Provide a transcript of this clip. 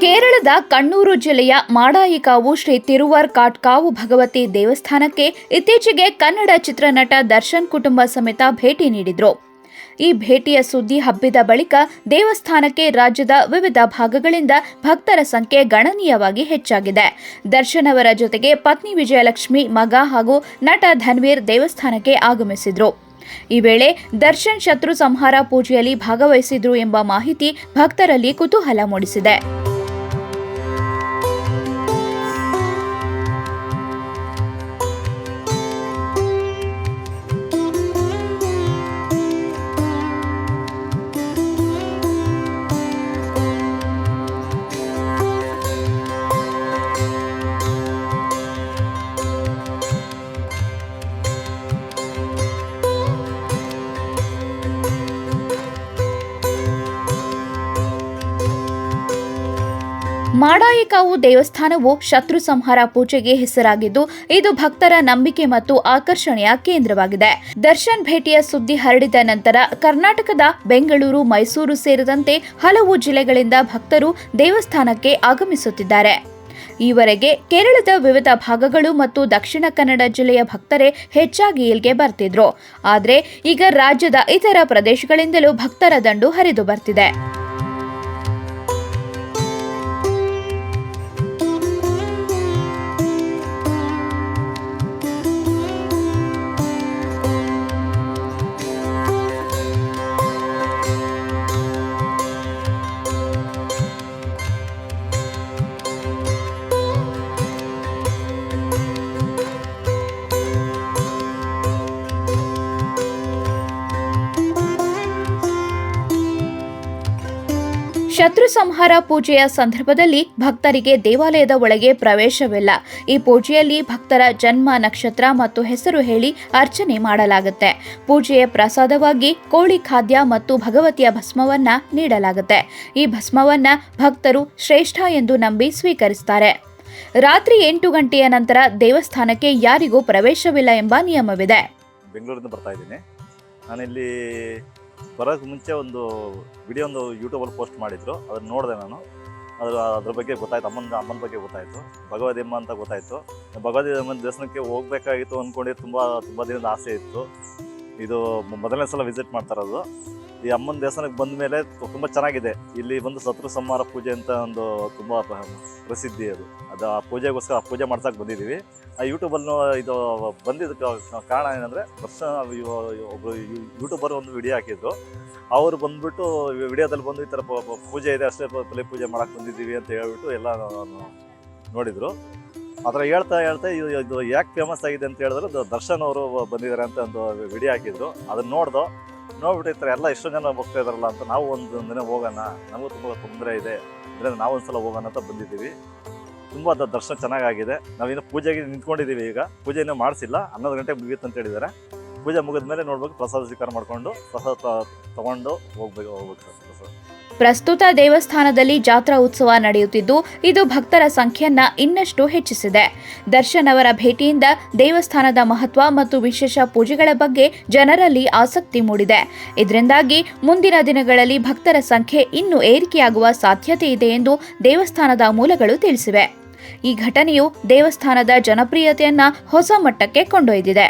ಕೇರಳದ ಕಣ್ಣೂರು ಜಿಲ್ಲೆಯ ಮಾಡಾಯಿಕಾವು ಶ್ರೀ ತಿರುವರ್ಕಾಟ್ಕಾವು ಭಗವತಿ ದೇವಸ್ಥಾನಕ್ಕೆ ಇತ್ತೀಚೆಗೆ ಕನ್ನಡ ಚಿತ್ರನಟ ದರ್ಶನ್ ಕುಟುಂಬ ಸಮೇತ ಭೇಟಿ ನೀಡಿದ್ರು. ಈ ಭೇಟಿಯ ಸುದ್ದಿ ಹಬ್ಬಿದ ಬಳಿಕ ದೇವಸ್ಥಾನಕ್ಕೆ ರಾಜ್ಯದ ವಿವಿಧ ಭಾಗಗಳಿಂದ ಭಕ್ತರ ಸಂಖ್ಯೆ ಗಣನೀಯವಾಗಿ ಹೆಚ್ಚಾಗಿದೆ. ದರ್ಶನ್ ಅವರ ಜೊತೆಗೆ ಪತ್ನಿ ವಿಜಯಲಕ್ಷ್ಮಿ, ಮಗ ಹಾಗೂ ನಟ ಧನ್ವೀರ್ ದೇವಸ್ಥಾನಕ್ಕೆ ಆಗಮಿಸಿದ್ರು. ಈ ವೇಳೆ ದರ್ಶನ್ ಶತ್ರು ಸಂಹಾರ ಪೂಜೆಯಲ್ಲಿ ಭಾಗವಹಿಸಿದ್ರು ಎಂಬ ಮಾಹಿತಿ ಭಕ್ತರಲ್ಲಿ ಕುತೂಹಲ ಮೂಡಿಸಿದೆ. ಮಾಡಾಯಿಕಾವು ದೇವಸ್ಥಾನವು ಶತ್ರು ಸಂಹಾರ ಪೂಜೆಗೆ ಹೆಸರಾಗಿದ್ದು, ಇದು ಭಕ್ತರ ನಂಬಿಕೆ ಮತ್ತು ಆಕರ್ಷಣೆಯ ಕೇಂದ್ರವಾಗಿದೆ. ದರ್ಶನ್ ಭೇಟಿಯ ಸುದ್ದಿ ಹರಡಿದ ನಂತರ ಕರ್ನಾಟಕದ ಬೆಂಗಳೂರು, ಮೈಸೂರು ಸೇರಿದಂತೆ ಹಲವು ಜಿಲ್ಲೆಗಳಿಂದ ಭಕ್ತರು ದೇವಸ್ಥಾನಕ್ಕೆ ಆಗಮಿಸುತ್ತಿದ್ದಾರೆ. ಈವರೆಗೆ ಕೇರಳದ ವಿವಿಧ ಭಾಗಗಳು ಮತ್ತು ದಕ್ಷಿಣ ಕನ್ನಡ ಜಿಲ್ಲೆಯ ಭಕ್ತರೇ ಹೆಚ್ಚಾಗಿ ಇಲ್ಲಿಗೆ ಬರ್ತಿದ್ರು. ಆದರೆ ಈಗ ರಾಜ್ಯದ ಇತರ ಪ್ರದೇಶಗಳಿಂದಲೂ ಭಕ್ತರ ದಂಡು ಹರಿದು ಬರ್ತಿದೆ. ಶತ್ರು ಸಂಹಾರ ಪೂಜೆಯ ಸಂದರ್ಭದಲ್ಲಿ ಭಕ್ತರಿಗೆ ದೇವಾಲಯದ ಒಳಗೆ ಪ್ರವೇಶವಿಲ್ಲ. ಈ ಪೂಜೆಯಲ್ಲಿ ಭಕ್ತರ ಜನ್ಮ, ನಕ್ಷತ್ರ ಮತ್ತು ಹೆಸರು ಹೇಳಿ ಅರ್ಚನೆ ಮಾಡಲಾಗುತ್ತೆ. ಪೂಜೆಯ ಪ್ರಸಾದವಾಗಿ ಕೋಳಿ ಖಾದ್ಯ ಮತ್ತು ಭಗವತಿಯ ಭಸ್ಮವನ್ನ ನೀಡಲಾಗುತ್ತೆ. ಈ ಭಸ್ಮವನ್ನ ಭಕ್ತರು ಶ್ರೇಷ್ಠ ಎಂದು ನಂಬಿ ಸ್ವೀಕರಿಸುತ್ತಾರೆ. ರಾತ್ರಿ 8 ಗಂಟೆಯ ನಂತರ ದೇವಸ್ಥಾನಕ್ಕೆ ಯಾರಿಗೂ ಪ್ರವೇಶವಿಲ್ಲ ಎಂಬ ನಿಯಮವಿದೆ. ಬೆಂಗಳೂರಿಂದ ಬರ್ತಾ ಇದ್ದೀನಿ. ನಾನಿಲ್ಲಿ ಬರೋಕ್ಕೆ ಮುಂಚೆ ಒಂದು ವಿಡಿಯೋ ಯೂಟ್ಯೂಬಲ್ಲಿ ಪೋಸ್ಟ್ ಮಾಡಿದ್ರು, ಅದನ್ನು ನೋಡಿದೆ ನಾನು. ಅದ್ರ ಬಗ್ಗೆ ಗೊತ್ತಾಯ್ತು, ಅಮ್ಮನ ಬಗ್ಗೆ ಗೊತ್ತಾಯಿತು, ಭಗವತಿ ಅಮ್ಮ ಅಂತ ಗೊತ್ತಾಯಿತು. ಭಗವತಿ ಅಮ್ಮನ ದೇವಸ್ಥಾನಕ್ಕೆ ಹೋಗಬೇಕಾಗಿತ್ತು ಅಂದ್ಕೊಂಡು ತುಂಬ ದಿನದ ಆಸೆ ಇತ್ತು. ಇದು ಮೊದಲನೇ ಸಲ ವಿಸಿಟ್ ಮಾಡ್ತಾ ಇರೋದು. ಈ ಅಮ್ಮನ ದೇವಸ್ಥಾನಕ್ಕೆ ಬಂದ ಮೇಲೆ ತುಂಬ ಚೆನ್ನಾಗಿದೆ. ಇಲ್ಲಿ ಬಂದು ಶತ್ರು ಸಂಹಾರ ಪೂಜೆ ಅಂತ ಒಂದು ತುಂಬ ಪ್ರಸಿದ್ಧಿ ಅದು ಆ ಪೂಜೆಗೋಸ್ಕರ ಪೂಜೆ ಮಾಡ್ಸಕ್ಕೆ ಬಂದಿದ್ದೀವಿ. ಆ ಯೂಟ್ಯೂಬಲ್ಲಿ ಇದು ಬಂದಿದ್ದಕ್ಕೆ ಕಾರಣ ಏನಂದರೆ, ಒಬ್ಬರು ಯೂಟ್ಯೂಬರ್ ಒಂದು ವಿಡಿಯೋ ಹಾಕಿದ್ರು. ಅವರು ಬಂದುಬಿಟ್ಟು ವಿಡಿಯೋದಲ್ಲಿ ಬಂದು ಈ ಥರ ಪೂಜೆ ಇದೆ, ಅಷ್ಟೇ ತಲೆ ಪೂಜೆ ಮಾಡೋಕ್ಕೆ ಬಂದಿದ್ದೀವಿ ಅಂತ ಹೇಳ್ಬಿಟ್ಟು ಎಲ್ಲ ನೋಡಿದರು. ಆ ಥರ ಹೇಳ್ತಾ ಇದು ಯಾಕೆ ಫೇಮಸ್ ಆಗಿದೆ ಅಂತ ಹೇಳಿದ್ರೆ, ದರ್ಶನ್ ಅವರು ಬಂದಿದ್ದಾರೆ ಅಂತ ಒಂದು ವಿಡಿಯೋ ಹಾಕಿದ್ರು. ಅದನ್ನು ನೋಡ್ಬಿಟ್ಟು ಈ ಥರ ಎಲ್ಲ ಎಷ್ಟೋ ಜನ ಹೋಗ್ತಾ ಇದ್ದಾರಲ್ಲ ಅಂತ ನಾವು ಒಂದು ದಿನ ಹೋಗೋಣ, ನಮಗೂ ತುಂಬ ತೊಂದರೆ ಇದೆ ಅಂದರೆ ನಾವು ಒಂದ್ಸಲ ಹೋಗೋಣ ಅಂತ ಬಂದಿದ್ದೀವಿ. ತುಂಬ ದರ್ಶನ ಚೆನ್ನಾಗಾಗಿದೆ. ನಾವಿನ್ನು ಪೂಜೆಗೆ ನಿಂತ್ಕೊಂಡಿದ್ದೀವಿ. ಈಗ ಪೂಜೆ ಇನ್ನೂ ಮಾಡಿಸಿಲ್ಲ, 11 ಗಂಟೆಗೆ ಮುಗಿಯುತ್ತೆ ಅಂತ ಹೇಳಿದ್ದಾರೆ. ಪೂಜೆ ಮುಗಿದ ಮೇಲೆ ನೋಡ್ಬೇಕು, ಪ್ರಸಾದ ಸ್ವೀಕಾರ ಮಾಡಿಕೊಂಡು ಪ್ರಸಾದ ತಗೊಂಡು ಹೋಗ್ಬೇಕು ಸರ್. ಪ್ರಸ್ತುತ ದೇವಸ್ಥಾನದಲ್ಲಿ ಜಾತ್ರಾ ಉತ್ಸವ ನಡೆಯುತ್ತಿದ್ದು, ಇದು ಭಕ್ತರ ಸಂಖ್ಯೆಯನ್ನ ಇನ್ನಷ್ಟು ಹೆಚ್ಚಿಸಿದೆ. ದರ್ಶನ್ ಅವರ ಭೇಟಿಯಿಂದ ದೇವಸ್ಥಾನದ ಮಹತ್ವ ಮತ್ತು ವಿಶೇಷ ಪೂಜೆಗಳ ಬಗ್ಗೆ ಜನರಲ್ಲಿ ಆಸಕ್ತಿ ಮೂಡಿದೆ. ಇದರಿಂದಾಗಿ ಮುಂದಿನ ದಿನಗಳಲ್ಲಿ ಭಕ್ತರ ಸಂಖ್ಯೆ ಇನ್ನೂ ಏರಿಕೆಯಾಗುವ ಸಾಧ್ಯತೆ ಇದೆ ಎಂದು ದೇವಸ್ಥಾನದ ಮೂಲಗಳು ತಿಳಿಸಿವೆ. ಈ ಘಟನೆಯು ದೇವಸ್ಥಾನದ ಜನಪ್ರಿಯತೆಯನ್ನ ಹೊಸ ಮಟ್ಟಕ್ಕೆ ಕೊಂಡೊಯ್ದಿದೆ.